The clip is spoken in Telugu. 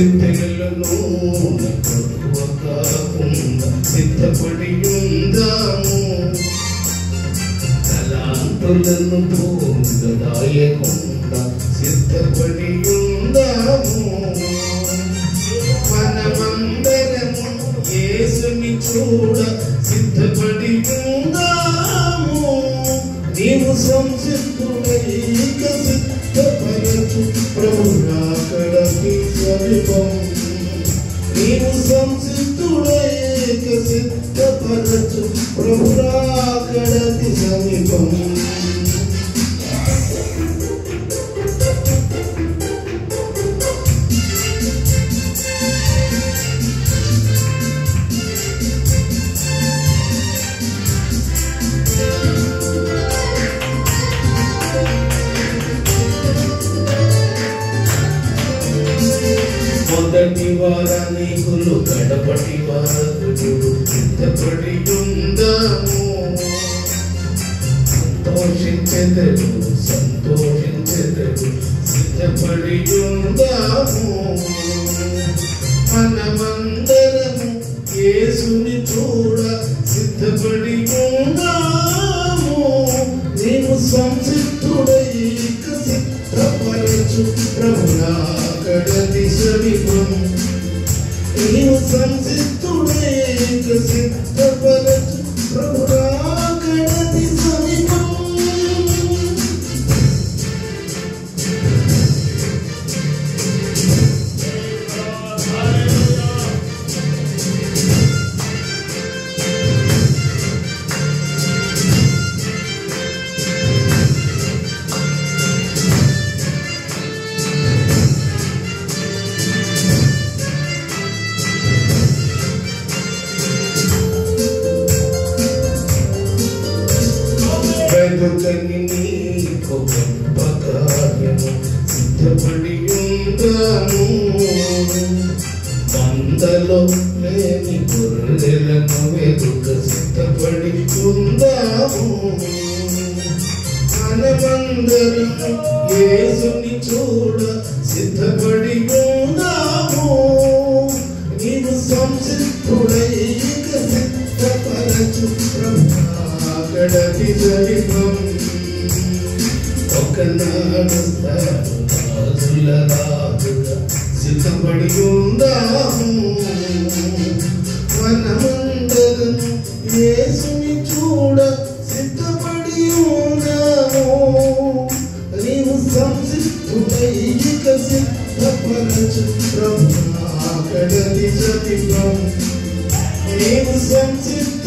సిద్ధెలను కాకుండా సిద్ధపడి ఉందాము. తలాంతులను పోదాయకుండా సిద్ధపడి ఉందాము. మనమందరము యేసుని చూడ సిద్ధపడి ఉందాము. నీవు సంసిద్ధుడైక సిద్ధపరచు ప్రభు రాకడకి సమీపం. నీవు సంసిద్ధుడైక సిద్ధపరచు ప్రభు రాకడకి సమీపం. మొదటి వారానికులు కడపటి వారకులు సిద్ధపడి ఉందాము. సంతోషించెదరు సిద్ధపడి ఉందాము. మనమందరము యేసుని చూడ సిద్ధపడి ఉందాము. నీవు సంసిద్ధుడైక సిద్ధపరచు ప్రభు రాకడకి సమీపం. నీవు సంసిద్ధుడైక సిద్ధపరచు ప్రభు రాకడకి సమీపం. వెదుకని నీకు గొప్ప కార్యము సిద్ధపడి ఉందాము. మందలో లేని గొర్రెలను వెదుక సిద్ధపడి ఉందాము. మనమందరము యేసుని చూడ సిద్ధపడి ఉందాము. నీవు సంసిద్ధుడైక సిద్ధపరచు ప్రభు రాకడకి సమీపం. ఒకనాడు రాజుల రాజుగా సిద్ధపడి ఉందాము. మనమందరము యేసుని చూడ సిద్ధపడి ఉందాము. నీవు సంసిద్ధుడైక సిద్ధపరచు ప్రభు రాకడకి సమీపం. నీవు సంసిద్ధ